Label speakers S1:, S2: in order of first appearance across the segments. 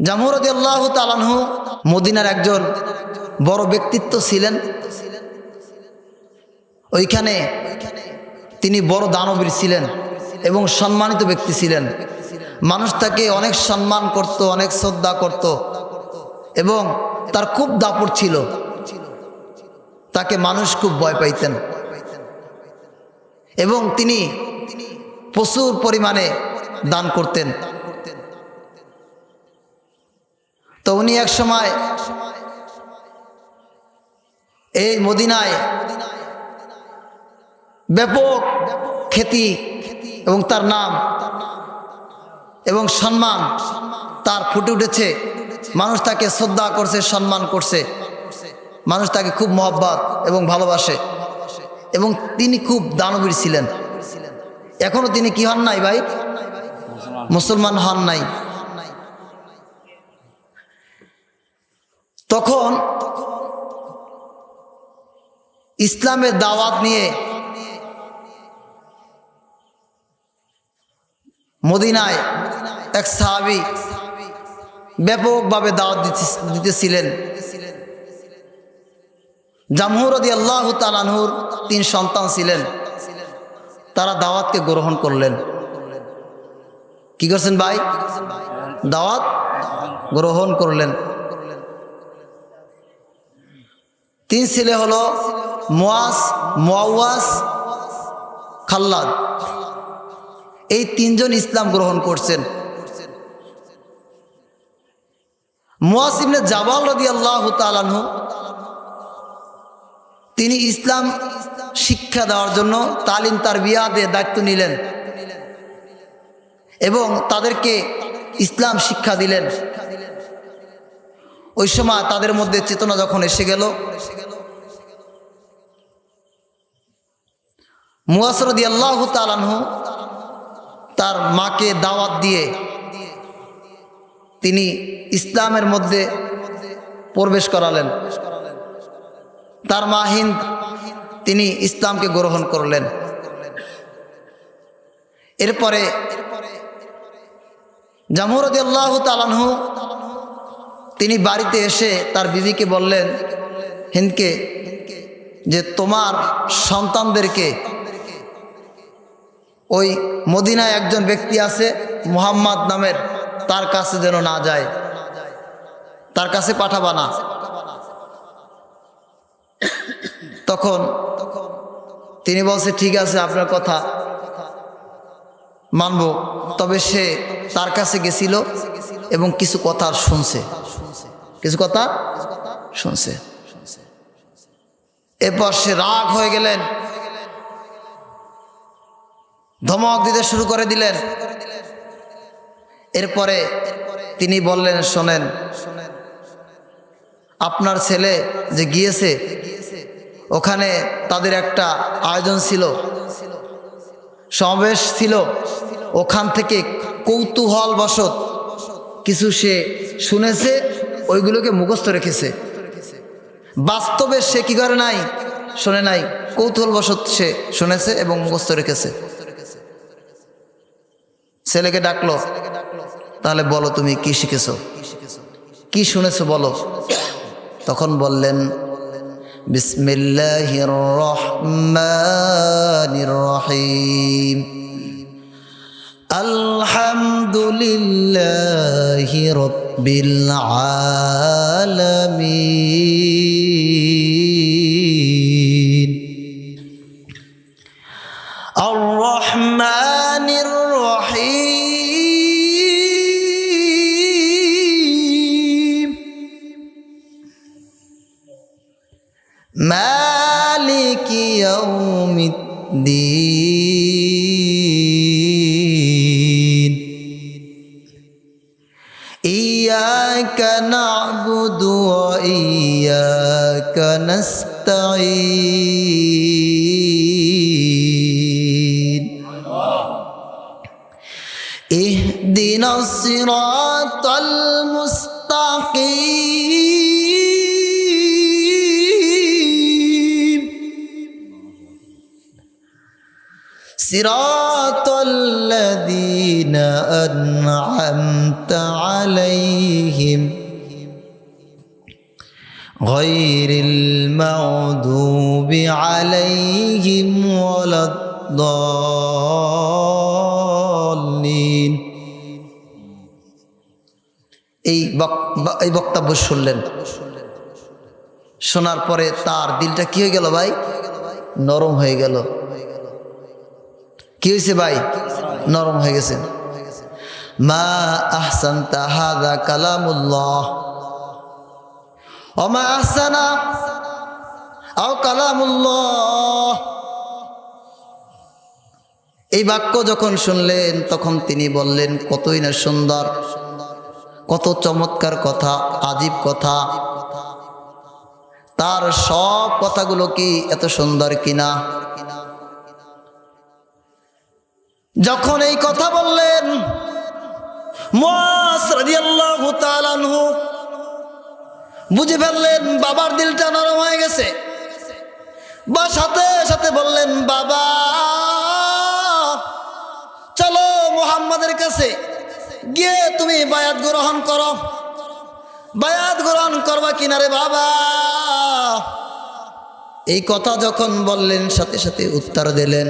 S1: জামুর রাদিয়াল্লাহু তাআলা আনহু মদিনার একজন বড় ব্যক্তিত্ব ছিলেন। ওইখানে তিনি বড় দানবীর ছিলেন এবং সম্মানিত ব্যক্তি ছিলেন। মানুষ তাকে অনেক সম্মান করত, অনেক শ্রদ্ধা করত এবং তার খুব দাপট ছিল। তাকে মানুষ খুব ভয় পাইতেন এবং তিনি প্রচুর পরিমাণে দান করতেন। তো উনি এক সময় এই মদিনায় ব্যাপক খ্যাতি এবং তার নাম এবং সম্মান তার ফুটে উঠেছে। মানুষ তাকে শ্রদ্ধা করছে, সম্মান করছে, মানুষ তাকে খুব মহব্বত এবং ভালোবাসে এবং তিনি খুব দানবীর ছিলেন। এখনো তিনি কি হন নাই ভাই? মুসলমান হন নাই। তখন ইসলামের দাওয়াত নিয়ে মদিনায় এক সাহাবী ব্যাপকভাবে দাওয়াত দিতেছিলেন। জামুর রাদিয়াল্লাহু তাআলা আনহুর 3 সন্তান ছিলেন। তারা দাওয়াতকে গ্রহণ করলেন। কি করছেন ভাই? দাওয়াত গ্রহণ করলেন। 3 ছেলে হলো মুয়াজ, মুআওয়াজ, খাল্লাদ। এই 3 জন ইসলাম গ্রহণ করছেন। মুয়াজ ইবনে জাবাল রাদিয়াল্লাহু তাআলা আনহু তিনি ইসলাম শিক্ষা দেওয়ার জন্য তালিম তারবিয়াতের দায়িত্ব নিলেন এবং তাদেরকে ইসলাম শিক্ষা দিলেন। ওই সময় তাদের মধ্যে চেতনা যখন এসে গেল, মুয়াজ রাদিয়াল্লাহু তাআলা আনহু তার মাকে দাওয়াত দিয়ে তিনি ইসলামের মধ্যে প্রবেশ করালেন। তার মা হিন্দ তিনি ইসলামকে গ্রহণ করলেন। এরপরে জামুর রাদিয়াল্লাহু তাআলা আনহু তিনি বাড়িতে এসে তার বিবিকে বললেন, হিন্দকে, যে তোমার সন্তানদেরকে ওই মদিনায় একজন ব্যক্তি আছে মুহাম্মদ নামের, তার কাছে যেন না যায়, তার কাছে পাঠাবা না। তখন তিনি বলছে, ঠিক আছে, আপনার কথা মানব। তবে সে তার কাছে গেছিল এবং কিছু কথা শুনছে, কিছু কথা শুনছে। এরপর সে রাগ হয়ে গেলেন, ধমক দিতে শুরু করে দিলেন। এরপরে তিনি বললেন, শোনেন, আপনার ছেলে যে গিয়েছে ওখানে তাদের একটা আয়োজন ছিল, সমাবেশ ছিল, ওখান থেকে কৌতূহলবশত কিছু সে শুনেছে, ওইগুলোকে মুখস্থ রেখেছে। বাস্তবে সে কি করে নাই, শোনে নাই, কৌতূহলবশত সে শুনেছে এবং মুখস্থ রেখেছে। ছেলেকে ডাকলো, তাহলে বলো তুমি কি শিখেছো, কি শুনেছো বলো। তখন বললেন, বিসমিল্লাহির রহমানির রহিম, আলহামদুলিল্লাহি রাব্বিল আলামিন, আর রহমানির রহিম, মালিকি ইয়াউমিদ্দিন, ইয়্যাকা না'বুদু ওয়া ইয়্যাকা নাস্তাঈন, ইহদিনাস সিরাতাল মুস্তাকিম, সিরাতাল্লাযীনা আন'আমতা عليهم غير المغضوب عليهم ولا الضالين। এই বক্তব্য শুনলেন, শোনার পরে তার দিলটা কি হয়ে গেল ভাই? নরম হয়ে গেল। কি হয়েছে ভাই? নরম হয়ে গেছে। মা আহসানতা হাযা কালামুল্লাহ ওয়া মা আহসানা আও কালামুল্লাহ। এই বাক্য যখন শুনলেন তখন তিনি বললেন, কতই না সুন্দর, কত চমৎকার কথা, আজীব কথা। তার সব কথাগুলো কি এত সুন্দর কিনা? যখন এই কথা বললেন, মুআজ রাদিয়াল্লাহু তাআলা আনহু বুঝে ফেললেন বাবার দিলটা নরম হয়ে গেছে। বা সাথে সাথে বললেন, বাবা চলো মুহাম্মাদের কাছে গিয়ে তুমি বায়াত গ্রহণ করো। বায়াত গ্রহণ করবা কিনা রে বাবা? এই কথা যখন বললেন সাথে সাথে উত্তর দিলেন,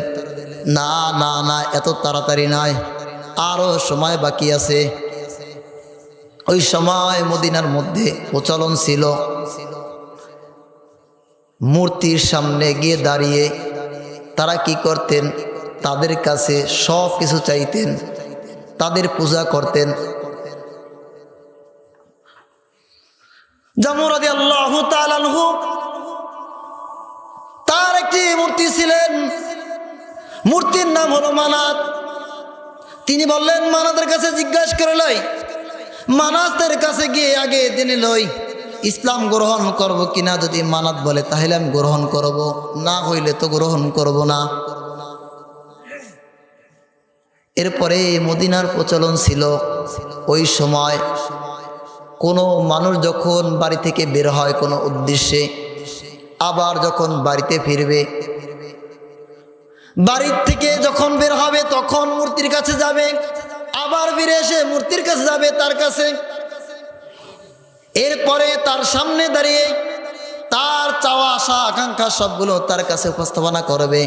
S1: না না না, এত তাড়াতাড়ি নয়, আরো সময় বাকি আছে। ওই সময় মদিনার মধ্যে প্রচলন ছিল মূর্তির সামনে গিয়ে দাঁড়িয়ে তারা কি করতেন? তাদের কাছে সব কিছু চাইতেন, তাদের পূজা করতেন। জামু রাদিয়াল্লাহু তাআলা আনহু তার একটি মূর্তি ছিলেন, মূর্তির নাম হলো মানাত। তিনি বললেন, মানাতের কাছে জিজ্ঞাসা করে লই, মানাতের কাছে গিয়ে আগে জেনে লই ইসলাম গ্রহণ করব কিনা। যদি মানাত বলে তাহলে আমি গ্রহণ করব, না হইলে তো গ্রহণ করব না। এরপরে মদিনার প্রচলন ছিল ওই সময় কোনো মানুষ যখন বাড়ি থেকে বের হয় কোনো উদ্দেশ্যে, আবার যখন বাড়িতে ফিরবে, বাড়ির থেকে যখন বের হবে তখন মূর্তির কাছে যাবে, আবার ফিরে এসে মূর্তির কাছে যাবে তার কাছে। এরপরে তার সামনে দাঁড়িয়ে তার চাওয়া আশা আকাঙ্ক্ষা সবগুলো তার কাছে উপস্থাপনা করবে।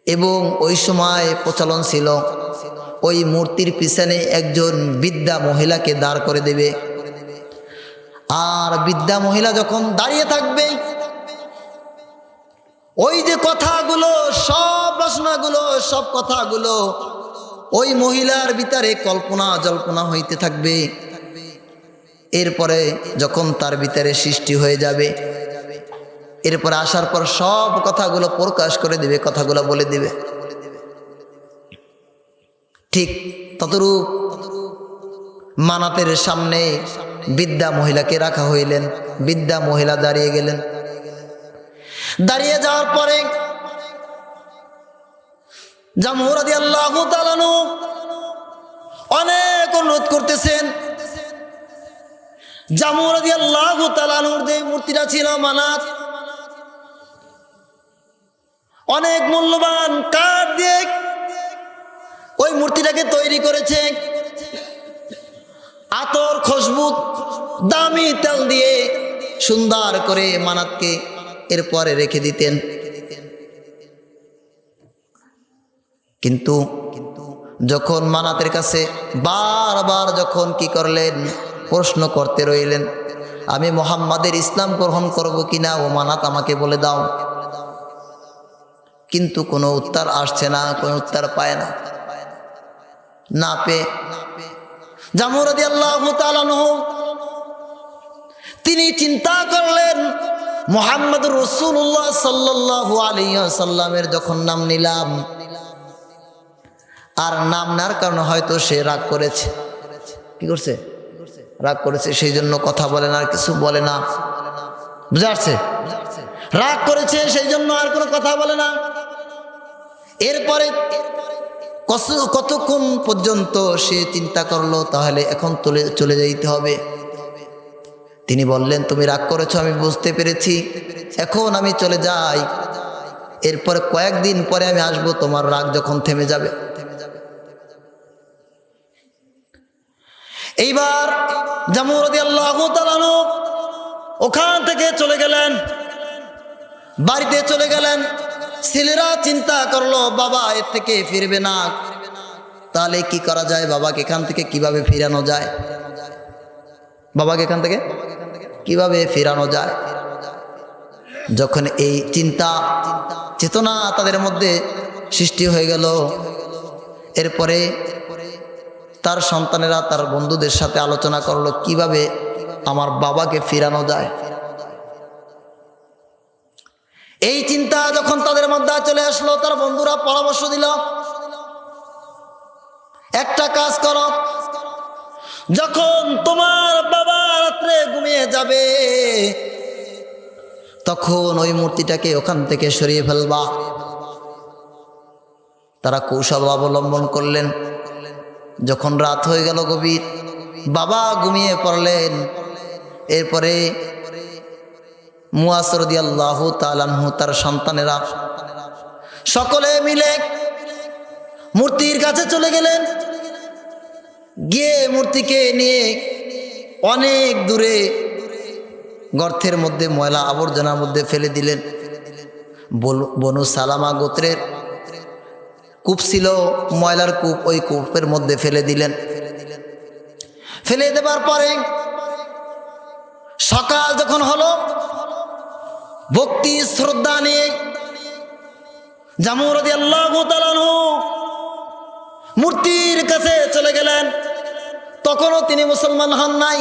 S1: এবং ওই সময় প্রচলন ছিল ওই মূর্তির পিছনে একজন বৃদ্ধা মহিলাকে দাঁড় করে দেবে। আর বৃদ্ধা মহিলা যখন দাঁড়িয়ে থাকবে, ওই যে কথাগুলো, সব বাসনাগুলো, সব কথাগুলো ওই মহিলার ভিতরে কল্পনা জল্পনা হইতে থাকবে। এরপরে যখন তার ভিতরে সৃষ্টি হয়ে যাবে, এরপরে আসার পর সব কথাগুলো প্রকাশ করে দিবে, কথাগুলো বলে দিবে। ঠিক ততরূপ মানাতের সামনে বৃদ্ধা মহিলাকে রাখা হইলেন। বৃদ্ধা মহিলা দাঁড়িয়ে গেলেন। দাঁড়িয়ে যাওয়ার পরে জামু রাদিয়াল্লাহু তাআলা আনহু অনেক অনুরোধ করতেছেন। জামু রাদিয়াল্লাহু তাআলা আনহুর যে মূর্তিটা ছিল মানাত, অনেক মূল্যবান কাঠ দিয়ে ওই মূর্তিটাকে তৈরি করেছে। আতর, খুশবু, দামি তেল দিয়ে সুন্দর করে মানাতকে এরপরে রেখে দিতেন। কিন্তু যখন মানাতের কাছে বারবার যখন কি করলেন, প্রশ্ন করতে রইলেন, আমি মুহাম্মাদের ইসলাম গ্রহণ করব কিনা, ও মানাত আমাকে বলে দাও। কিন্তু কোনো উত্তর আসছে না, কোনো উত্তর পায় না। না পেয়ে জামু রাদিয়াল্লাহু তাআলা আনহু তিনি চিন্তা করলেন, মুহাম্মদুর রাসূলুল্লাহ সাল্লাল্লাহু আলাইহি ওয়াসাল্লামের যখন নাম নিলাম, আর নাম নেওয়ার কারণে হয়তো সে রাগ করেছে। কি করছে? রাগ করেছে, সেই জন্য কথা বলে না, আর কিছু বলে না। বুঝা আসছে? রাগ করেছে সেই জন্য আর কোনো কথা বলে না। এরপরে কতক্ষণ পর্যন্ত সে চিন্তা করলো, তাহলে এখন চলে যাইতে হবে। তিনি বললেন, তুমি রাগ করেছো আমি বুঝতে পেরেছি, এখন আমি চলে যাই, এরপরে কয়েকদিন পরে আমি আসবো, তোমার রাগ যখন থেমে যাবে। এইবার জামু রাদিয়াল্লাহু তাআলা আনহু ওখান থেকে চলে গেলেন, বাড়িতে চলে গেলেন। ছেলেরা চিন্তা করলো বাবা এর থেকে ফিরবে না, তাহলে কি করা যায়, বাবাকে এখান থেকে কিভাবে ফিরানো যায়, বাবাকে এখান থেকে কিভাবে ফিরানো যায়। যখন এই চিন্তা চেতনা তাদের মধ্যে সৃষ্টি হয়ে গেল, এরপরে তার সন্তানেরা তার বন্ধুদের সাথে আলোচনা করলো কিভাবে আমার বাবাকে ফিরানো যায়। এই চিন্তা যখন তাদের মধ্যে চলে আসলো, তার বন্ধুরা পরামর্শ দিল, একটা কাজ করো, যখন তোমার বাবা রাত্রে ঘুমিয়ে যাবে তখন ওই মূর্তিটাকে ওখান থেকে সরিয়ে ফেলবা। তারা কৌশল অবলম্বন করলেন। যখন রাত হয়ে গেল গভীর, বাবা ঘুমিয়ে পড়লেন, এরপরে মুয়াজ রাদিয়াল্লাহু তাআলা আনহু তার সন্তানেরা সকলে মিলে মূর্তির কাছে চলে গেলেন। গিয়ে মূর্তিকে নিয়ে অনেক দূরে গর্তের মধ্যে ময়লা আবর্জনার মধ্যে ফেলে দিলেন। বনু সালামা গোত্রের কূপ ছিল, ময়লার কূপ, ওই কূপের মধ্যে ফেলে দিলেন। ফেলে দেবার পরে সকাল যখন হলো, ভক্তি শ্রদ্ধা নিয়ে জামু রাদিয়াল্লাহু তাআলা আনহু মূর্তির কাছে চলে গেলেন। তখনও তিনি মুসলমান হন নাই।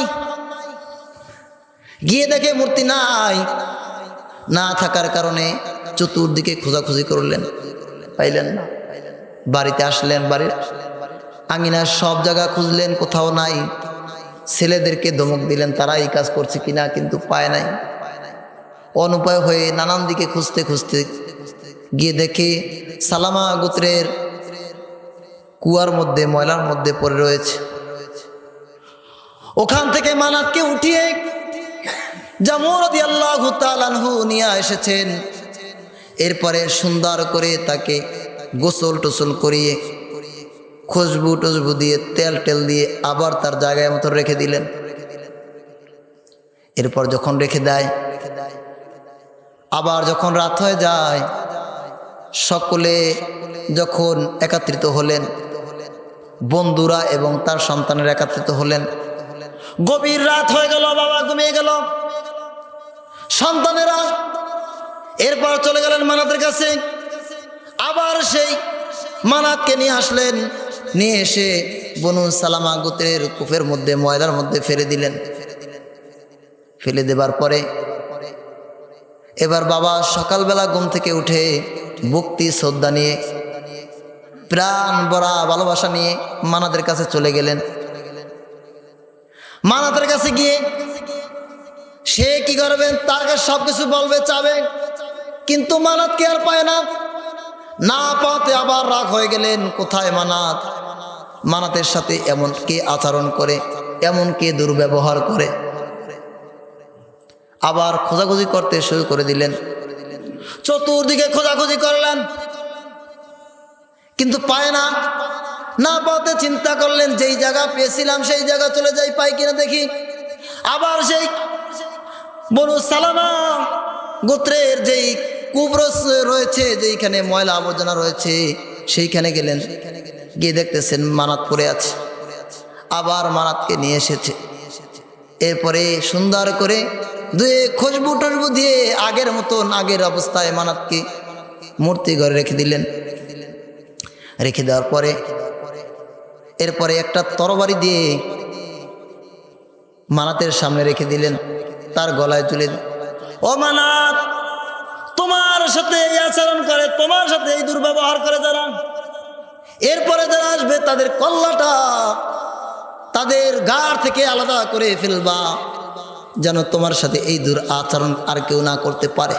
S1: গিয়ে দেখে মূর্তি নাই, না থাকার কারণে চতুর্দিকে খোঁজাখুঁজি করলেন, পাইলেন না। বাড়িতে আসলেন, বাড়ির আঙিনার সব জায়গা খুঁজলেন, কোথাও নাই। ছেলেদেরকে ধমক দিলেন তারা এই কাজ করছে কিনা, কিন্তু পায় নাই। অনুপায় হয়ে নানান দিকে খুঁজতে খুঁজতে গিয়ে দেখে সালামা গোত্রের কুয়ার মধ্যে ময়লার মধ্যে পড়ে রয়েছে। ওখান থেকে মানাতকে উঠিয়ে জামু রাদিয়াল্লাহু তাআলা আনহু নিয়ে এসেছেন। এরপরে সুন্দর করে তাকে গোসল টোসল করিয়ে খুশবু টসবু দিয়ে তেল টেল দিয়ে আবার তার জায়গায় মতো রেখে দিলেন। এরপর যখন রেখে দেয়, আবার যখন রাত হয়ে যায়, সকলে যখন একত্রিত হলেন, বন্ধুরা এবং তার সন্তানের একত্রিত হলেন। গভীর রাত হয়ে গেল, বাবা ঘুমিয়ে গেল, সন্তানেরা এরপর চলে গেলেন মানাতের কাছে। আবার সেই মানাতকে নিয়ে আসলেন, নিয়ে এসে বনু সালামা গোত্রের কূপের মধ্যে ময়লার মধ্যে ফেলে দিলেন। ফেলে দেবার পরে এবার বাবা সকালবেলা ঘুম থেকে উঠে ভক্তি শ্রদ্ধা নিয়ে প্রাণ ভরা ভালোবাসা নিয়ে মানাতের কাছে চলে গেলেন। মানাতের কাছে গিয়ে সে কি করবেন, তার কাছে সবকিছু বলবে, চাবে, কিন্তু মানাতকে আর পায় না। না পাতে আবার রাগ হয়ে গেলেন, কোথায় মানাত, মানাতের সাথে এমন কে আচরণ করে, এমন কে দুর্ব্যবহার করে। আবার খোঁজাখুঁজি করতে শুরু করে দিলেন। চতুর্দিকে খোঁজাখুঁজি করলেন, কিন্তু পায় না। না পাতে চিন্তা করলেন যেই জায়গা পেয়েছিলাম সেই জায়গা চলে যাই, পাই কিনা দেখি। আবার সেই বনু সালামা গোত্রের যেই কুবরস রয়েছে, যেইখানে ময়লা আবর্জনা রয়েছে, সেইখানে গেলেন। গিয়ে দেখতেছেন মানাত পড়ে আছে। আবার মানাতকে নিয়ে এসেছে। এরপরে সুন্দর করে দুয়ে খুশবু টসবু দিয়ে আগের মতন আগের অবস্থায় মানাতকে মূর্তি ঘরে রেখে দিলেন। রেখে দেওয়ার পরে এরপরে একটা তরবারি দিয়ে মানাতের সামনে রেখে দিলেন, তার গলায় তুলে, ও মানাত, তোমার সাথে এই আচরণ করে, তোমার সাথে এই দুর্ব্যবহার করে যারা, এরপরে যারা আসবে তাদের কল্লাটা তাদের গাড় থেকে আলাদা করে ফেলবা, যেন তোমার সাথে এই আচরণ আর কেউ না করতে পারে।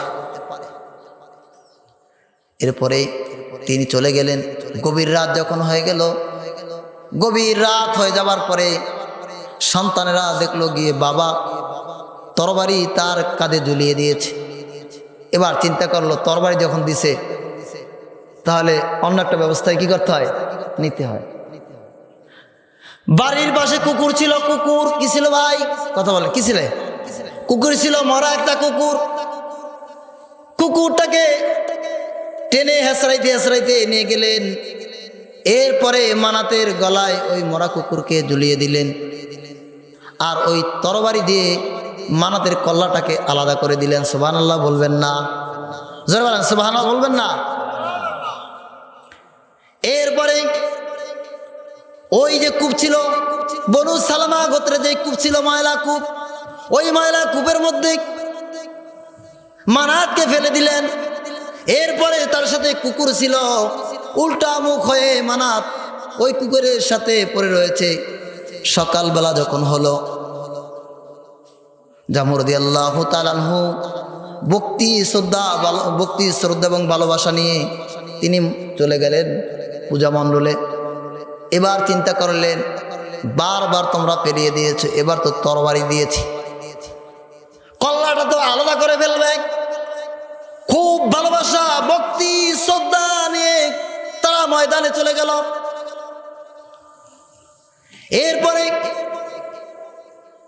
S1: এরপরে তিনি চলে গেলেন। গভীর রাত যখন হয়ে গেল, গভীর রাত হয়ে যাবার পরে সন্তানেরা দেখলো গিয়ে বাবা তরবারি তার কাঁধে ঝুলিয়ে দিয়েছে। এবার চিন্তা করলো তরবারি যখন দিছে তাহলে অন্য একটা ব্যবস্থায় কি করতে হয়, নিতে হয়। বাড়ির পাশে কুকুর ছিল। কুকুর কি ছিল ভাই? কথা বলে কি ছিল? কুকুর ছিল, মরা একটা কুকুর। কুকুরটাকে টেনে হেসড়াইতে হেসড়াইতে নিয়ে গেলেন। এরপরে মানাতের গলায় ওই মরা কুকুরকে ঝুলিয়ে দিলেন, আর ওই তরবারি দিয়ে মানাতের কল্লাটাকে আলাদা করে দিলেন। সুবহানাল্লাহ বলবেন না? জোরে বলেন সুবহানাল্লাহ বলবেন না? এরপরে ওই যে কূপ ছিল, বনু সালামা গোত্রে যে কূপ ছিল, ময়লা কূপ, ওই ময়লা কূপের মধ্যে মানাতকে ফেলে দিলেন। এরপরে তার সাথে কুকুর ছিল, উল্টা মুখ হয়ে মানাত ওই কুকুরের সাথে পড়ে রয়েছে। সকালবেলা যখন হলো, জামুর রাদিয়াল্লাহু তাআলা আনহু ভক্তি শ্রদ্ধা এবং ভালোবাসা নিয়ে তিনি চলে গেলেন পূজা মণ্ডলে। এবার চিন্তা করলেন, বারবার তোমরা পেরিয়ে দিয়েছো, এবার তো তরবারি দিয়েছি, কল্লাটা তো আলাদা করে ফেলবে। খুব ভালোবাসা ভক্তি শ্রদ্ধা নিয়ে তারা ময়দানে চলে গেল। এরপরে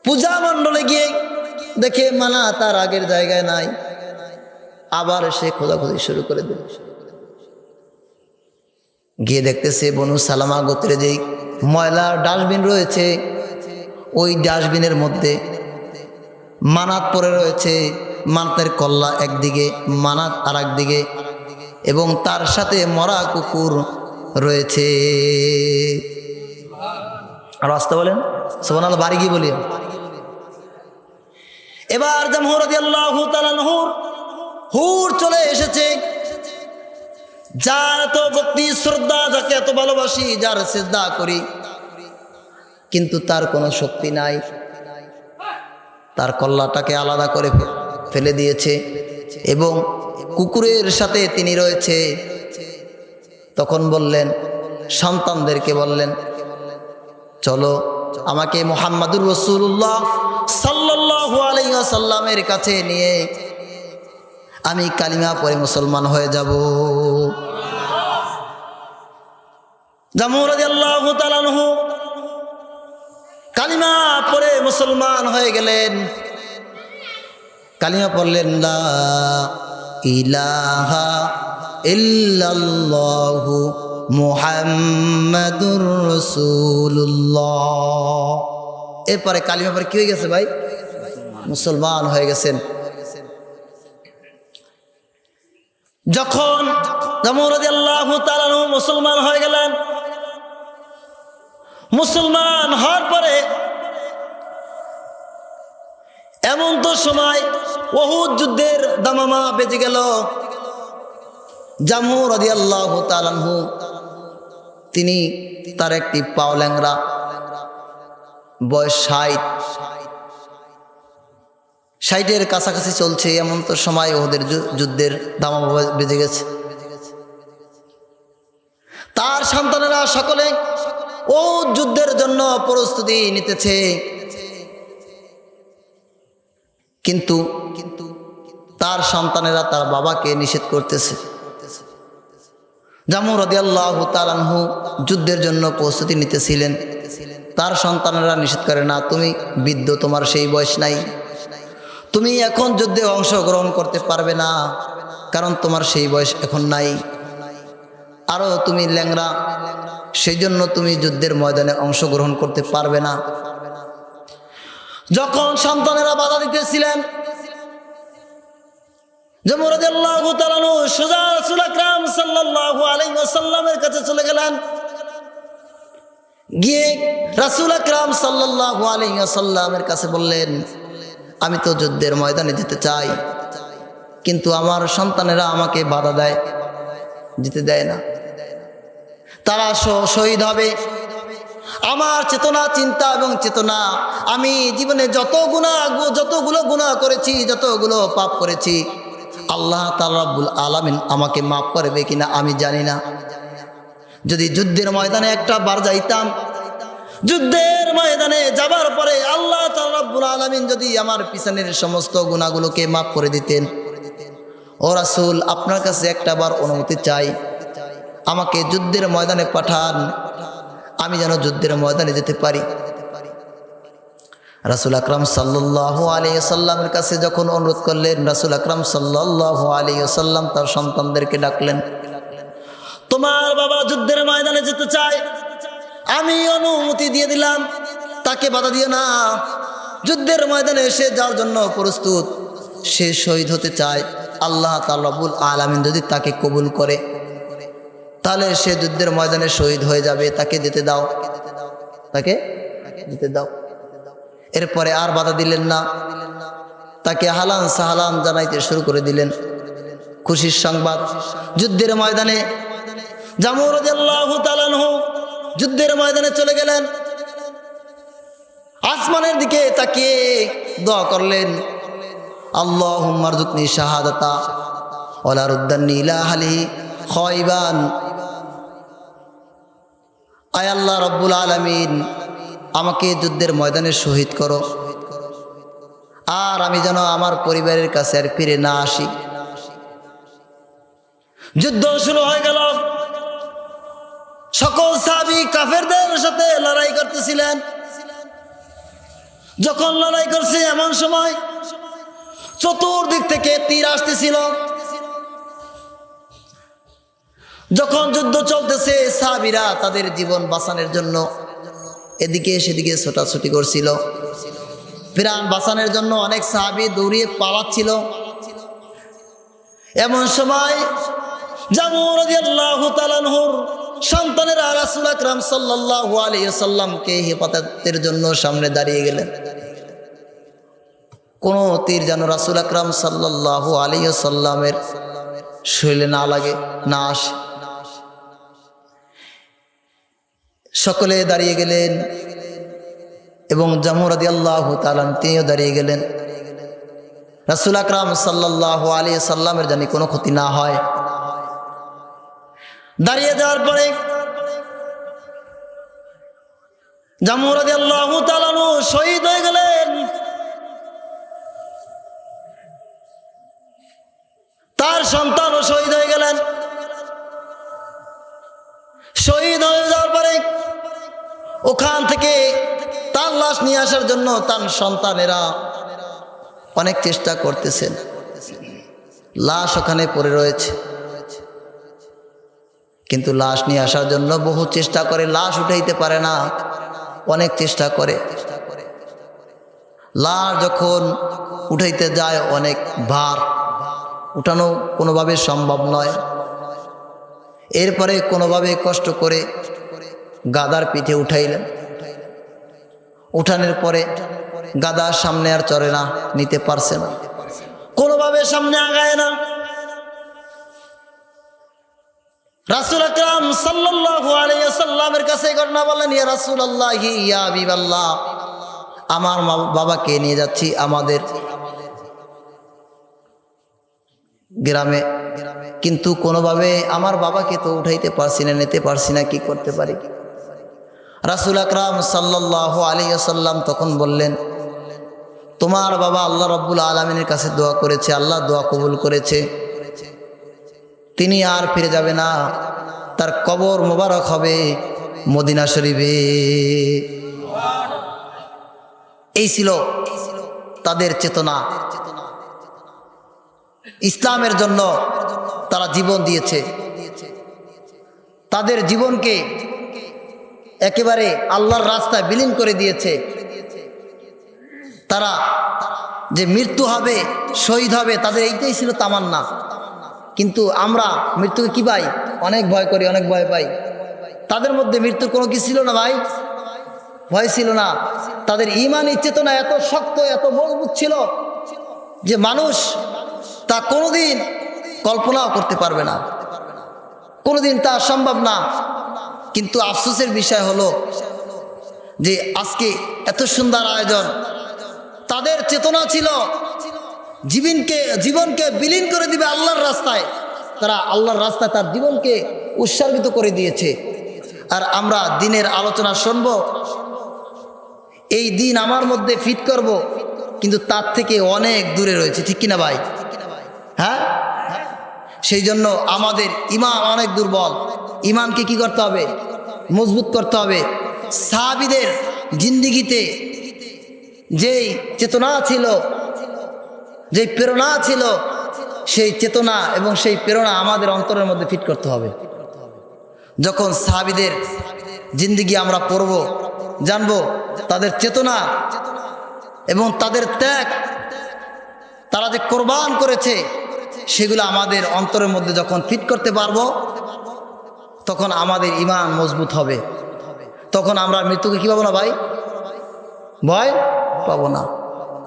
S1: পূজা মণ্ডলে গিয়ে দেখে মানা তার আগের জায়গায় নাই। আবার সে খোঁজাখুঁজি শুরু করে দিল। গিয়ে দেখতেছে বনু সালামা গোত্রে যেই ময়লার ডাস্টবিন রয়েছে, ওই ডাস্টবিনের মধ্যে মানাত পড়ে রয়েছে। মানাতের কল্লা একদিকে, মানাত আর একদিকে, এবং তার সাথে মরা কুকুর রয়েছে। আর আসতে বলেন সুবহানাল্লাহ, বাড়ি গিয়ে বলি। এবার জামহুর রাদিয়াল্লাহু তাআলা হুর চলে এসেছে। যার এত ভক্তি শ্রদ্ধা, যাকে এত ভালোবাসি, যার সিজদা করি, কিন্তু তার কোনো শক্তি নাই। তার কল্লাটাকে আলাদা করে ফেলে দিয়েছে এবং কুকুরের সাথে তিনি রয়েছে। তখন বললেন, সন্তানদেরকে বললেন, চলো আমাকে মুহাম্মাদুর রাসূলুল্লাহ সাল্লাল্লাহু আলাইহি ওয়াসাল্লামের কাছে নিয়ে আমি কালিমা পড়ে মুসলমান হয়ে যাব। জামুর রাদিয়াল্লাহু তাআলা আনহু কালিমা পড়ে মুসলমান হয়ে গেলেন। কালিমা পড়লেন, লা ইলাহা ইল্লাল্লাহু মুহাম্মাদুর রাসূলুল্লাহ। এরপরে কালিমা পরে কি হয়ে গেছে ভাই? মুসলমান হয়ে গেছেন। যখন জামুর রাদিয়াল্লাহু তাআলা আনহু মুসলমান হয়ে গেলেন, মুসলমান হওয়ার পরে এমন তো সময় উহুদ যুদ্ধের দামামা বেজে গেল। জামুর রাদিয়াল্লাহু তাআলা আনহু তিনি তার একটি পাও ল্যাংড়া, বয়স 60-এর কাছাকাছি চলছে। এমন তো সময় উহুদের যুদ্ধের দামামা বেজে গেছে। তার সন্তানেরা সকলে ও যুদ্ধের জন্য প্রস্তুতি নিতেছে, কিন্তু তার সন্তানেরা তার বাবাকে নিষেধ করতেছে। জামুর রাদিয়াল্লাহু তাআলা আনহু যুদ্ধের জন্য প্রস্তুতি নিতেছিলেন, তার সন্তানেরা নিষেধ করে, না তুমি বৃদ্ধ, তোমার সেই বয়স নাই, তুমি এখন যুদ্ধে অংশগ্রহণ করতে পারবে না, কারণ তোমার সেই বয়স এখন নাই, আরো তুমি ল্যাংড়া, সেই জন্য তুমি যুদ্ধের ময়দানে অংশগ্রহণ করতে পারবে না। যখন সন্তানেরা বাধা দিতেছিলেন, জামুর রাদিয়াল্লাহু তাআলা আনহু সোজা রাসূল আকরাম সাল্লাল্লাহু আলাইহি ওয়াসাল্লামের কাছে চলে গেলেন। গিয়ে রাসূল আকরাম সাল্লাল্লাহু আলাইহি ওয়াসাল্লামের কাছে বললেন, আমি তো যুদ্ধের ময়দানে যেতে চাই, কিন্তু আমার সন্তানেরা আমাকে বাধা দেয়, যেতে দেয় না। তারা শহীদ হবে। আমার চেতনা, চিন্তা এবং চেতনা, আমি জীবনে যতগুলো গুনাহ করেছি, যতগুলো পাপ করেছি, আল্লাহ তাআলা রাব্বুল আলামিন আমাকে মাফ করবে কিনা আমি জানি না। যদি যুদ্ধের ময়দানে একটা বার যাইতাম, যুদ্ধের ময়দানে যাবার পরে আল্লাহ তাআলা রাব্বুল আলামিন যদি আমার পিছনের সমস্ত গুনাহগুলোকে মাফ করে দিতেন, ও রাসূল আপনার কাছে একটা বার অনুমতি চাই, আমাকে যুদ্ধের ময়দানে পাঠান, আমি যেন যুদ্ধের ময়দানে যেতে পারি। রাসূল আকরাম সাল্লাল্লাহু আলাইহি ওয়াসাল্লামের কাছে যখন অনুরোধ করলেন, রাসূল আকরাম সাল্লাল্লাহু আলাইহি ওয়াসাল্লাম তার সন্তানদেরকে ডাকলেন, তোমার বাবা যুদ্ধের ময়দানে যেতে চায়, আমি অনুমতি দিয়ে দিলাম, তাকে বাধা দিও না। যুদ্ধের ময়দানে এসে যাওয়ার জন্য প্রস্তুত, সে শহীদ হতে চায়, আল্লাহ তাআলা রব্বুল আলামিন যদি তাকে কবুল করে তাহলে সে যুদ্ধের ময়দানে শহীদ হয়ে যাবে, তাকে যেতে দাও, তাকে যেতে দাও। এরপরে আর বাধা দিলেন না, তাকে হালান সাহালান জানাইতে শুরু করে দিলেন। খুশির সংবাদ, যুদ্ধের ময়দানে জামু রাদিয়াল্লাহু তাআলা আনহু যুদ্ধের ময়দানে চলে গেলেন। আসমানের দিকে তাকিয়ে দোয়া করলেন, আল্লাহুম্মা রযুকনি শাহাদাতা ওয়ালা রুদ্দান্নি ইলা আহলি খায়বান। আয় আল্লাহ রব্বুল আলামিন, আমাকে যুদ্ধের ময়দানে শহীদ করো, আর আমি যেন আমার পরিবারের কাছে আর ফিরে না আসি। যুদ্ধ শুরু হয়ে গেল। সকল সাহাবী কাফেরদের সাথে লড়াই করতেছিলেন। যখন লড়াই করছে এমন সময় চতুর্দিক থেকে তীর আসতেছিল। যখন যুদ্ধ চলতেছে সাহাবীরা তাদের জীবন বাঁচানোর জন্য এদিকে সেদিকে ছোটাছুটি করছিল। প্রাণ বাঁচানোর জন্য অনেক সাহাবী দৌড়িয়ে পালাচ্ছিল। এমন সময় জামু রাদিয়াল্লাহু তাআলা আনহুর সন্তানেরা রাসূল আকরাম সাল্লাল্লাহু আলাইহি ওয়াসাল্লামকে হেফাজতের জন্য সামনে দাঁড়িয়ে গেলেন। কোন তীর যেন রাসূল আকরাম সাল্লাল্লাহু আলাইহি ওয়াসাল্লামের শরীরে না লাগে, না আসে। সকলে দাঁড়িয়ে গেলেন এবং জামু রাদিয়াল্লাহু তাআলা তিনিও দাঁড়িয়ে গেলেন। রাসূল আকরাম সাল্লাল্লাহু আলাইহি ওয়াসাল্লামের জানি কোনো ক্ষতি না হয়। দাঁড়িয়ে যাওয়ার পরে জামু রাদিয়াল্লাহু তাআলা শহীদ হয়ে গেলেন। তার সন্তানও শহীদ হয়ে গেলেন। শহীদ হয়ে যাওয়ার পরে ওখান থেকে তার লাশ নিয়ে আসার জন্য তার সন্তানেরা অনেক চেষ্টা করতেছেন। লাশ ওখানে পড়ে রয়েছে, কিন্তু লাশ নিয়ে আসার জন্য বহু চেষ্টা করে, লাশ উঠাইতে পারে না, অনেক চেষ্টা করে। লাশ যখন উঠাইতে যায় অনেক ভার, উঠানো কোনোভাবে সম্ভব নয়। এরপরে কোনোভাবে কষ্ট করে গাদার পিঠে উঠাইলেন। উঠানোর পরে গাদার সামনে আর চড়ে না, নিতে পারছে না, কোনোভাবে সামনে আগায় না। রাসূল আকরাম সাল্লাল্লাহু আলাইহি ওয়াসাল্লামের কাছে ঘটনা বললেন, ইয়া রাসূলুল্লাহি ইয়া হাবিবাল্লাহ, আমার বাবাকে নিয়ে যাচ্ছি আমাদের গ্রামে, কিন্তু কোনোভাবে আমার বাবাকে তো উঠাইতে পারছি না, নিতে পারছি না, কি করতে পারি? রাসূল আকরাম সাল্লাল্লাহু আলাইহি ওয়াসাল্লাম তখন বললেন, তোমার বাবা আল্লাহ রাব্বুল আলামিনের কাছে দোয়া করেছে, আল্লাহ দোয়া কবুল করেছে, তিনি আর ফিরে যাবে না, তার কবর মোবারক হবে মদিনা শরীফে। এই ছিল তাদের চেতনা। ইসলামের জন্য তারা জীবন দিয়েছে। তাদের জীবনকে একেবারে আল্লাহর রাস্তায় বিলীন করে দিয়েছে। তারা যে মৃত্যু হবে, শহীদ হবে, তাদের এইটাই ছিল তামান্না। কিন্তু আমরা মৃত্যুকে কি পাই? অনেক ভয় করি, অনেক ভয় পাই। তাদের মধ্যে মৃত্যুর কোনো কিছু ছিল না ভাই, ভয় ছিল না। তাদের ঈমানি চেতনা এত শক্ত, এত মজবুত ছিল যে মানুষ তা কোনোদিন কল্পনাও করতে পারবে না, কোনোদিন তা সম্ভব না। কিন্তু আফসোসের বিষয় হলো যে আজকে এত সুন্দর আয়োজন, তাদের চেতনা ছিল জীবনকে বিলীন করে দিবে আল্লাহর রাস্তায়। তারা আল্লাহর রাস্তায় তার জীবনকে উৎসর্গিত করে দিয়েছে। আর আমরা দিনের আলোচনা শুনব, এই দিন আমার মধ্যে ফিট করব, কিন্তু তার থেকে অনেক দূরে রয়েছে, ঠিক কিনা ভাই? হ্যাঁ, সেই জন্য আমাদের ইমান অনেক দুর্বল। ইমানকে কি করতে হবে? মজবুত করতে হবে। সাহাবীদের জিন্দেগিতে যেই চেতনা ছিল, যেই প্রেরণা ছিল, সেই চেতনা এবং সেই প্রেরণা আমাদের অন্তরের মধ্যে ফিট করতে হবে। যখন সাহাবীদের জিন্দেগি আমরা পড়ব, জানব তাদের চেতনা এবং তাদের ত্যাগ, তারা যে কোরবান করেছে, সেগুলো আমাদের অন্তরের মধ্যে যখন ফিট করতে পারবো, তখন আমাদের ঈমান মজবুত হবে। তখন আমরা মৃত্যুকে কি পাবো না ভাই? ভয় পাবো না।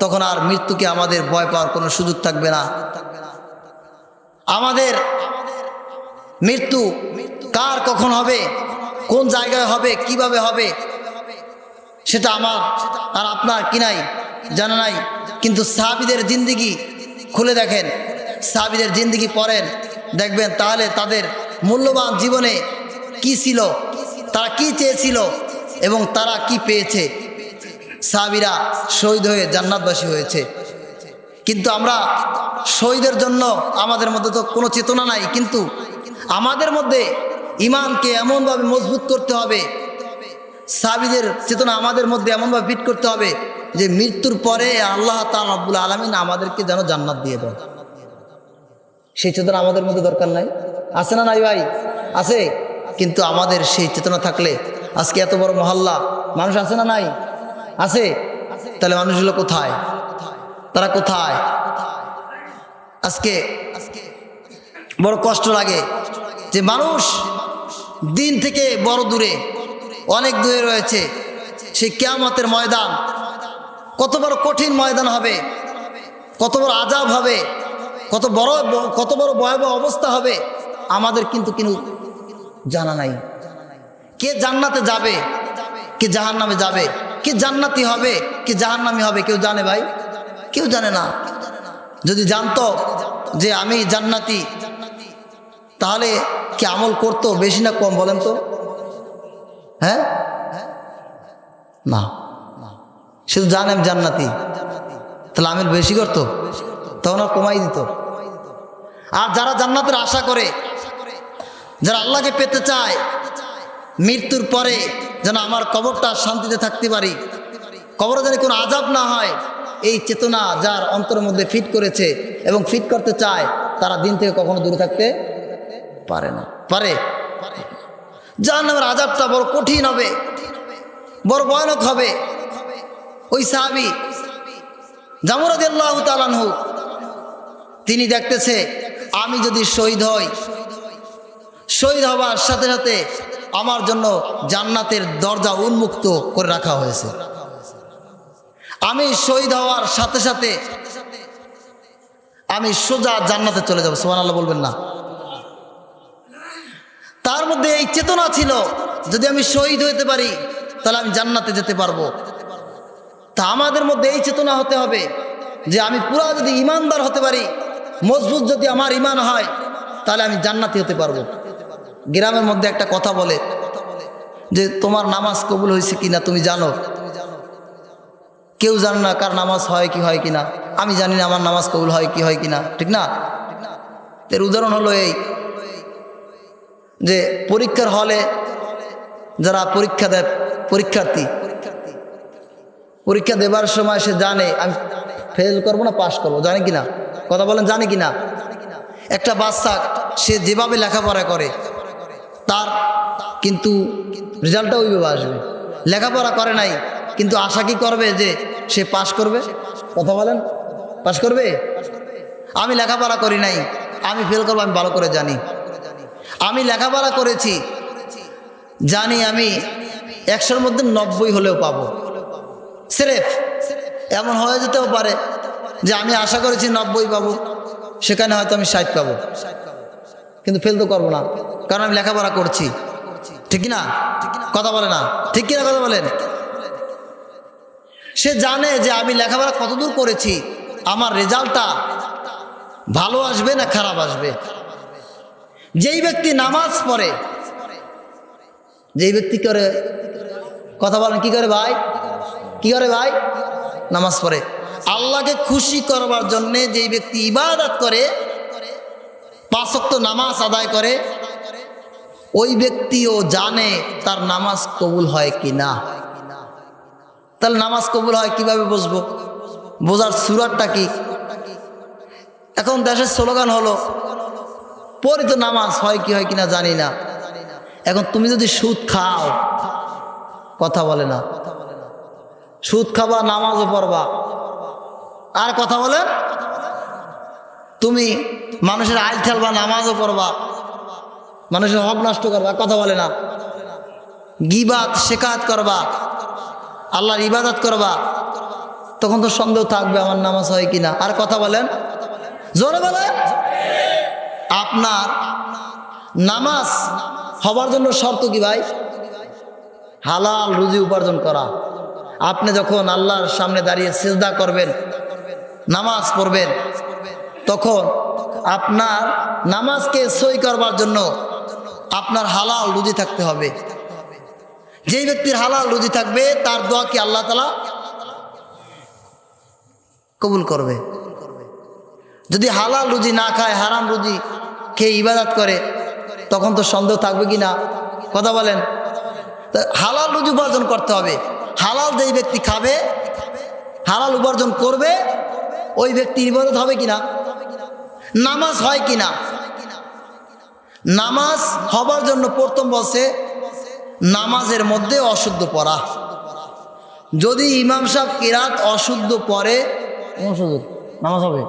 S1: তখন আর মৃত্যুকে আমাদের ভয় পাওয়ার কোনো সুযোগ থাকবে না। আমাদের মৃত্যু কার কখন হবে, কোন জায়গায় হবে, কিভাবে হবে, সেটা আমার আর আপনার কি নাই, জানা নাই। কিন্তু সাহাবীদের জিন্দেগি খুলে দেখেন, সাহাবীদের জিন্দেগি পড়েন, দেখবেন তাহলে তাদের মূল্যবান জীবনে কি ছিল, তারা কি চেয়েছিল এবং তারা কি পেয়েছে। সাহাবীরা শহীদ হয়ে জান্নাতবাসী হয়েছে। কিন্তু আমরা শহীদের জন্য আমাদের মধ্যে তো কোনো চেতনা নাই, কিন্তু আমাদের মধ্যে ঈমানকে এমনভাবে মজবুত করতে হবে, সাহাবীদের চেতনা আমাদের মধ্যে এমনভাবে ফিট করতে হবে যে মৃত্যুর পরে আল্লাহ তাআলা রব্বুল আলামিন আমাদেরকে যেন জান্নাত দিয়ে দেয়। সেই চেতনা আমাদের মধ্যে দরকার নাই? আছে না নাই ভাই? আছে। কিন্তু আমাদের সেই চেতনা থাকলে আজকে এত বড় মহল্লা, মানুষ আছে না নাই? আছে। তাহলে মানুষগুলো কোথায়? তারা কোথায়? আজকে বড় কষ্ট লাগে যে মানুষ দিন থেকে বড় দূরে, অনেক দূরে রয়েছে। সেই কিয়ামতের ময়দান কত বড় কঠিন ময়দান হবে, কত বড় আযাব হবে, কত বড় ভয়াবহ অবস্থা হবে, আমাদের কিন্তু জানা নাই। কে জান্নাতে যাবে, কে জাহান্নামে যাবে, কে জান্নাতি হবে, কে জাহান্নামী হবে, কেউ জানে ভাই? কেউ জানে না। যদি জানতো যে আমি জান্নাতি, তাহলে কি আমল করতো বেশি না কম বলেন তো? হ্যাঁ, না, শুধু জানে আমি জান্নাতি, তাহলে আমল বেশি করতো, তখন আর কমাই দিত। আর যারা জান্নাতের আশা করে, যারা আল্লাহকে পেতে চায়, মৃত্যুর পরে যেন আমার কবরটা শান্তিতে থাকতে পারি, কবরে যেন কোনো আযাব না হয়, এই চেতনা যার অন্তরের মধ্যে ফিট করেছে এবং ফিট করতে চায়, তারা দিন থেকে কখনো দূরে থাকতে পারে না। পারে? জাহান্নামের আযাবটা বড় কঠিন হবে, বড় ভয়ানক হবে। ওই সাহাবী জামর রাদিয়াল্লাহু তাআলা আনহু, তিনি দেখতেছে আমি যদি শহীদ হই, শহীদ হবার সাথে সাথে আমার জন্য জান্নাতের দরজা উন্মুক্ত করে রাখা হয়েছে। আমি শহীদ হওয়ার সাথে সাথে আমি সোজা জান্নাতে চলে যাব। সুবহানাল্লাহ বলবেন না? তার মধ্যে এই চেতনা ছিল, যদি আমি শহীদ হতে পারি তাহলে আমি জান্নাতে যেতে পারবো। তা আমাদের মধ্যে এই চেতনা হতে হবে যে আমি পুরা যদি ঈমানদার হতে পারি, মজবুত যদি আমার ঈমান হয়, তাহলে আমি জান্নাতি হতে পারবো। গ্রামের মধ্যে একটা কথা বলে যে তোমার নামাজ কবুল হয়েছে কিনা তুমি জানো? কেউ জানে না কার নামাজ হয় কি হয় কিনা। আমি জানি না আমার নামাজ কবুল হয় কি হয় কিনা, ঠিক না? এর উদাহরণ হলো এই যে পরীক্ষার হলে যারা পরীক্ষা দেয়, পরীক্ষার্থী পরীক্ষা দেবার সময় সে জানে আমি ফেল করবো না পাস করবো, জানে কিনা? কথা বলেন, জানে কিনা? একটা বাচ্চা সে যেভাবে লেখাপড়া করে তার কিন্তু রেজাল্টটা ওইভাবে আসবে। লেখাপড়া করে নাই কিন্তু আশা কি করবে যে সে পাস করবে? কথা বলেন, পাস করবে? আমি লেখাপড়া করি নাই, আমি ফেল করবো, আমি ভালো করে জানি। আমি লেখাপড়া করেছি, জানি আমি 100-র মধ্যে 90 হলেও পাবো। সিরেফ এমন হয়ে যেতেও পারে যে আমি আশা করেছি 90 পাবো, সেখানে হয়তো আমি 60 পাবো, কিন্তু ফেল তো করবো না, কারণ আমি লেখাপড়া করছি। ঠিক না? কথা বলে না? ঠিক কিনা কথা বলেন? সে জানে যে আমি লেখাপড়া কতদূর করেছি, আমার রেজাল্টটা ভালো আসবে না খারাপ আসবে। যেই ব্যক্তি নামাজ পড়ে, যেই ব্যক্তি করে, কথা বলেন, কি করে ভাই? কি করে ভাই? নামাজ পড়ে। আল্লাহকে খুশি করবার জন্যে যেই ব্যক্তি ইবাদত করে, 5 ওয়াক্ত নামাজ আদায় করে, ওই ব্যক্তিও জানে তার নামাজ কবুল হয় কি না। তাহলে নামাজ কবুল হয় কিভাবে বুঝবো? বোঝার সুরাতটা কি? এখন দেশের স্লোগান হলো পড়ি তো নামাজ হয় কি হয় কিনা জানি না। এখন তুমি যদি সুদ খাও, কথা বলে না, সুদ খাবা নামাজও পড়বা, আর কথা বলেন, তুমি মানুষের আইল ঠেলবা নামাজও পড়বা, মানুষের হক নষ্ট করবা, কথা বলে না, গীবাত শেখাত করবা, আল্লাহর ইবাদত করবা, তখন তো সন্দেহ থাকবে আমার নামাজ হয় কিনা। আর কথা বলেন, জোরে বলেন। আপনার নামাজ হবার জন্য শর্ত কি ভাই? হালাল রুজি উপার্জন করা। আপনি যখন আল্লাহর সামনে দাঁড়িয়ে সিজদা করবেন, নামাজ পড়বেন, তখন আপনার নামাজকে সই করবার জন্য আপনার হালাল রুজি থাকতে হবে। যেই ব্যক্তির হালাল রুজি থাকবে তার দোয়া কি আল্লাহ তাআলা কবুল করবে। যদি হালাল রুজি না খায়, হারাম রুজি খেয়ে ইবাদত করে, তখন তো সন্দেহ থাকবে কি না, কথা বলেন। হালাল রুজি উপার্জন করতে হবে। হালাল যেই ব্যক্তি খাবে, হালাল উপার্জন করবে, ওই ব্যক্তির ইবাদত হবে কিনা, নামাজ হয় কিনা। নামাজ হবার জন্য প্রথম বলছে নামাজের মধ্যে অশুদ্ধ পড়া। যদি ইমাম সাহেব কিরাত অশুদ্ধ পড়ে, নামাজ হবে?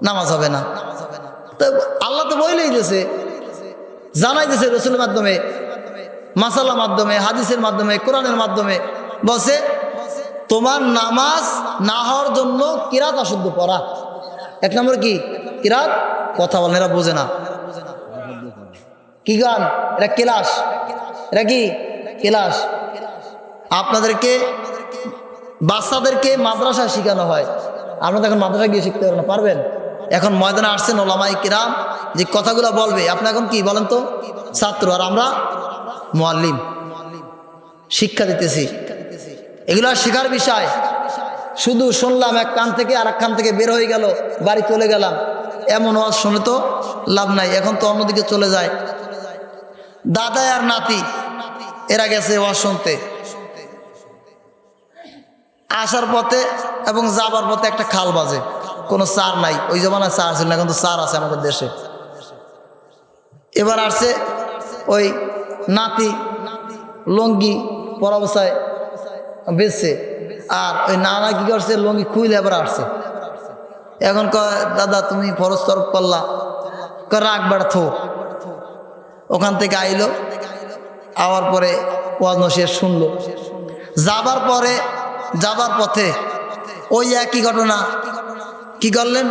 S1: নামাজ হবে না। তো আল্লাহ তো বলেই দিয়েছে, জানাই দিয়েছে রসুলের মাধ্যমে, মাসালার মাধ্যমে, হাদিসের মাধ্যমে, কোরআনের মাধ্যমে, বলছে তোমার নামাজ না হওয়ার জন্য কিরাত অশুদ্ধ পড়া। এক নম্বর কি কিরাত, কথা বলেন, এরা বোঝে না কি গান, এটা ক্লাস, এটা কি ক্লাস। আপনাদেরকে বাচ্চাদেরকে মাদ্রাসায় শেখানো হয়, আপনারা এখন মাদ্রাসা গিয়ে শিখতে পারবেন না, পারবেন? এখন ময়দানে আসছেন ওলামায়ে কিরাম, যে কথাগুলো বলবে, আপনি এখন কি বলেন তো, ছাত্র, আর আমরা মুআল্লিম, শিক্ষা দিতেছি। এগুলো শেখার বিষয়। শুধু শুনলাম এক কান থেকে আর এক কান থেকে বের হয়ে গেল, বাড়ি চলে গেলাম, এমন ওয়াজ শুনে তো লাভ নাই। এখন তো অন্যদিকে চলে যায়। দাদা আর নাতি এরা গেছে ওয়াজ শুনতে, আসার পথে এবং যাবার পথে একটা খাল বাজে, কোনো চার নাই। ওই জমানায় চার ছিল না, এখন তো চার আছে আমাদের দেশে। এবার আসছে ওই নাতি লঙ্গি পরা অবস্থায় বেচছে, আর ওই নানা কি করছে, লঙ্গি খুইলে এবার আসছে। এখন কয় দাদা তুমি ফরজ তরফ করলা, রাগ বেড়া থো। ওখান থেকে আইলো, আওয়ার পরে ওয়াজ নসিহত শুনলো। যাবার পথে ওই একই ঘটনা। কি করলেন,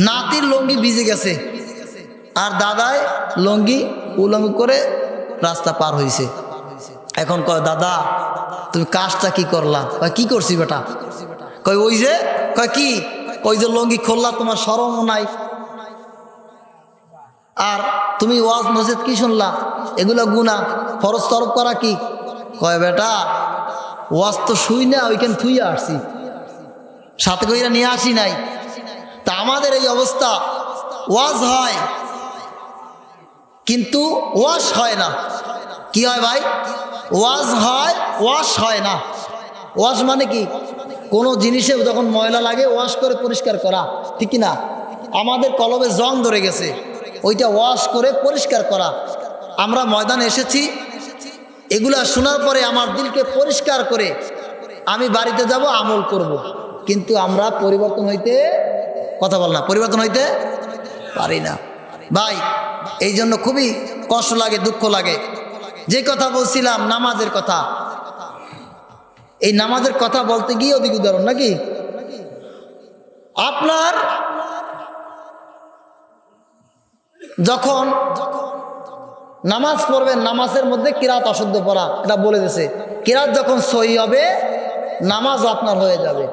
S1: নাতির লঙ্গি ভিজে গেছে আর দাদায় লঙ্গি উলঙ্গ করে রাস্তা পার হয়েছে। এখন কয় দাদা তুমি কাজটা কি করলা? কি করছি বেটা? কয় ওই যে, কয় কি? ওই যে লঙ্গি খুললা, তোমার শরমও নাই, আর তুমি ওয়াজ নসিহত কি শুনলা, এগুলো গুনাহ, ফরজ তরফ করা কি? কয় বেটা ওয়াজ তো শুই না, ওইখানে থুইয়া আসছি, সাথে কইরা নিয়ে আসি নাই। তা আমাদের এই অবস্থা, ওয়াজ হয় কিন্তু ওয়াশ হয় না। কি হয় ভাই? ওয়াজ হয়, ওয়াশ হয় না। ওয়াশ মানে কি? কোনো জিনিসে যখন ময়লা লাগে ওয়াশ করে পরিষ্কার করা, ঠিক কি না? আমাদের কলবে জং ধরে গেছে, ওইটা ওয়াশ করে পরিষ্কার করা। আমরা ময়দানে এসেছি, এগুলা শোনার পরে আমার দিলকে পরিষ্কার করে আমি বাড়িতে যাব, আমল করব। কিন্তু আমরা পরিবর্তন হইতে, কথা বল না, পরিবর্তন হইতে পারি না ভাই। এই জন্য খুবই কষ্ট লাগে, দুঃখ লাগে। যে কথা বলছিলাম নামাজের কথা, এই নামাজের কথা বলতে গিয়ে অধিক উদাহরণ নাকি, আপনার যখন নামাজ পড়বেন, নামাজের মধ্যে কিরাত অশুদ্ধ পড়া, এটা বলে দিয়েছে। কিরাত যখন সহি হবে, নামাজ আপনার হয়ে যাবে।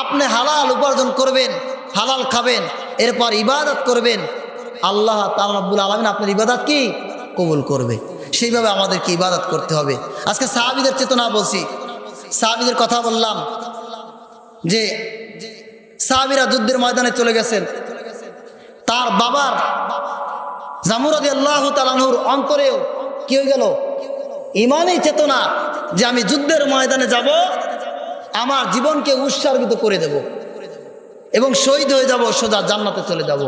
S1: আপনি হালাল উপার্জন করবেন, হালাল খাবেন, এরপর ইবাদত করবেন, আল্লাহ তাআলা রাব্বুল আলামিন আপনার ইবাদত কি কবুল করবে। সেইভাবে আমাদেরকে ইবাদত করতে হবে। আজকে সাহাবীদের চেতনা বলছি, সাহাবীদের কথা বললাম যে সাহাবীরা যুদ্ধের ময়দানে চলে গেছেন। তার বাবার জামুর রাদিয়াল্লাহু তাআলা আনহুর অন্তরেও কি হয়ে গেল? ইমানই চেতনা যে আমি যুদ্ধের ময়দানে যাব, আমার জীবনকে উৎসর্গিত করে দেব এবং শহীদ হয়ে যাব, সোজা জান্নাতে চলে যাব।